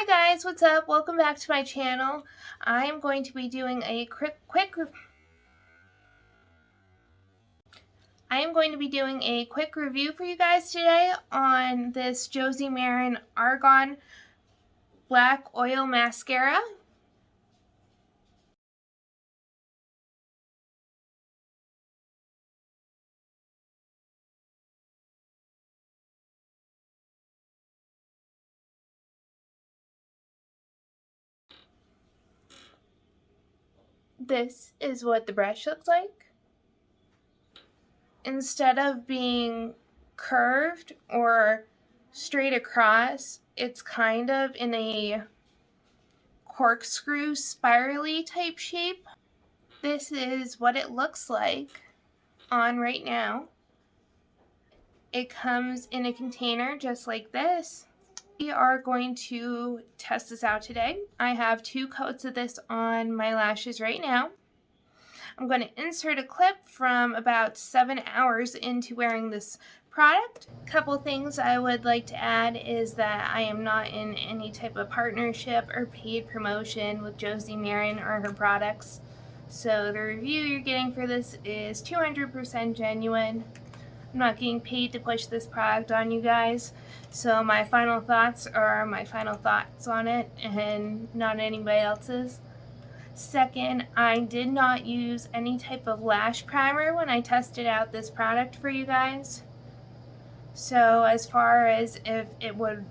guys, what's up? Welcome back to my channel. I am going to be doing a quick review for you guys today on this Josie Maran Argan Black Oil Mascara. This is what the brush looks like. Instead of being curved or straight across, it's kind of in a corkscrew spirally type shape. This is what it looks like on right now. It comes in a container just like this. We are going to test this out today. I have 2 coats of this on my lashes right now. I'm going to insert a clip from about 7 hours into wearing this product. A couple things I would like to add is that I am not in any type of partnership or paid promotion with Josie Maran or her products. So the review you're getting for this is 200% genuine. I'm not getting paid to push this product on you guys, so my final thoughts are my final thoughts on it and not anybody else's. Second, I did not use any type of lash primer when I tested out this product for you guys. So as far as if it would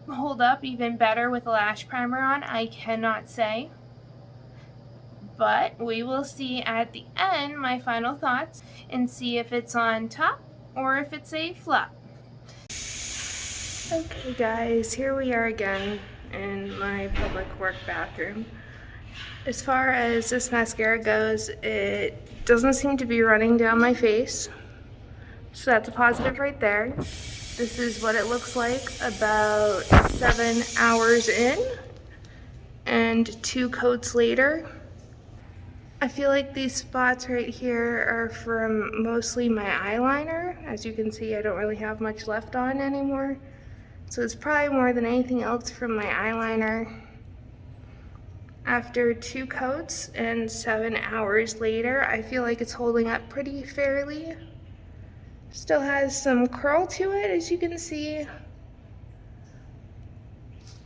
hold up even better with a lash primer on, I cannot say. But we will see at the end my final thoughts and see if it's on top or if it's a flop. Okay guys, here we are again in my public work bathroom. As far as this mascara goes, it doesn't seem to be running down my face, so that's a positive right there. This is what it looks like about 7 hours in and 2 coats later. I feel like these spots right here are from mostly my eyeliner. As you can see, I don't really have much left on anymore. So it's probably more than anything else from my eyeliner. After 2 coats and 7 hours later, I feel like it's holding up pretty fairly. Still has some curl to it, as you can see.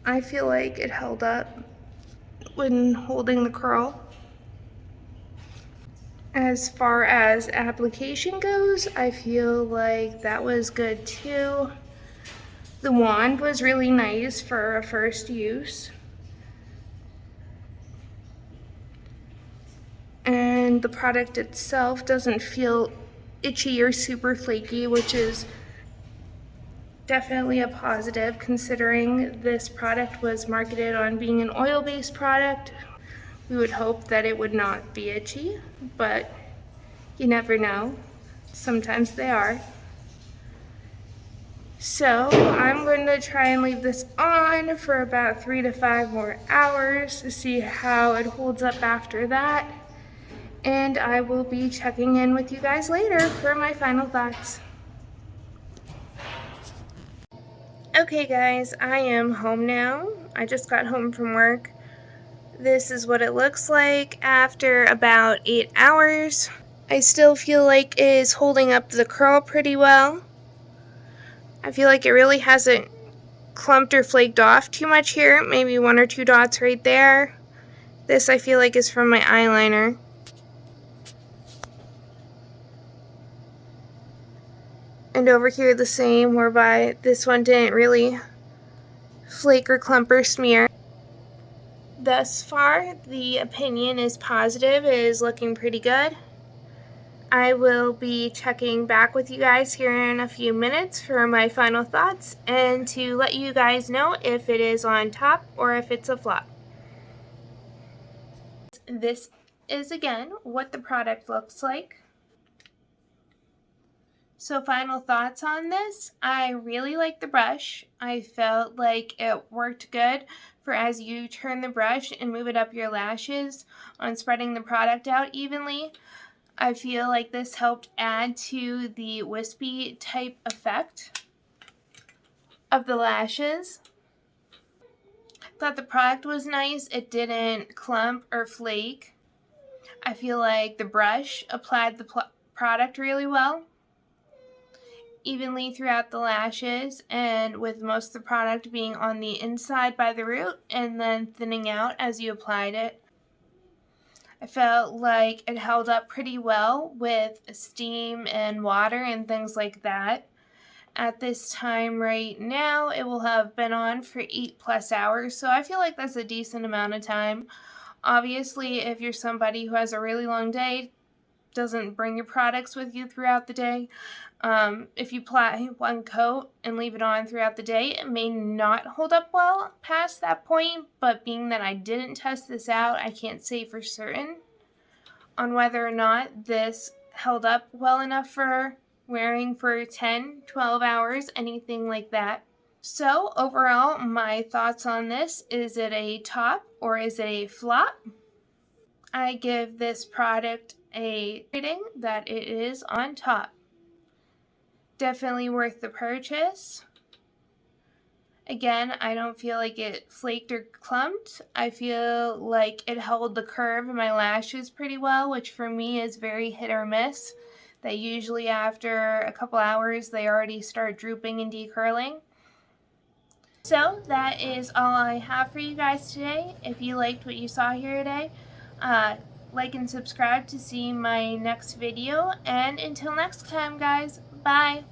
I feel like it held up when holding the curl. As far as application goes, I feel like that was good too. The wand was really nice for a first use. And the product itself doesn't feel itchy or super flaky, which is definitely a positive considering this product was marketed on being an oil-based product. We would hope that it would not be itchy, but you never know. Sometimes they are. So I'm going to try and leave this on for about 3 to 5 more hours to see how it holds up after that. And I will be checking in with you guys later for my final thoughts. Okay guys, I am home now. I just got home from work. This is what it looks like after about 8 hours. I still feel like it is holding up the curl pretty well. I feel like it really hasn't clumped or flaked off too much here. Maybe 1 or 2 dots right there. This I feel like is from my eyeliner. And over here the same, whereby this one didn't really flake or clump or smear. Thus far, the opinion is positive. It is looking pretty good. I will be checking back with you guys here in a few minutes for my final thoughts and to let you guys know if it is on top or if it's a flop. This is again what the product looks like. So final thoughts on this, I really like the brush. I felt like it worked good for as you turn the brush and move it up your lashes on spreading the product out evenly. I feel like this helped add to the wispy type effect of the lashes. Thought the product was nice. It didn't clump or flake. I feel like the brush applied the product really well, evenly throughout the lashes, and with most of the product being on the inside by the root and then thinning out as you applied it. I felt like it held up pretty well with steam and water and things like that. At this time right now, it will have been on for 8+ hours, so I feel like that's a decent amount of time. Obviously, if you're somebody who has a really long day, doesn't bring your products with you throughout the day, if you apply one coat and leave it on throughout the day, it may not hold up well past that point, but being that I didn't test this out, I can't say for certain on whether or not this held up well enough for wearing for 10, 12 hours, anything like that. So overall, my thoughts on this: is it a top or is it a flop? I give this product a rating that it is on top. Definitely worth the purchase. Again, I don't feel like it flaked or clumped. I feel like it held the curve in my lashes pretty well, which for me is very hit or miss. That usually after a couple hours they already start drooping and decurling. So that is all I have for you guys today. If you liked what you saw here today, like and subscribe to see my next video. And until next time, guys, bye!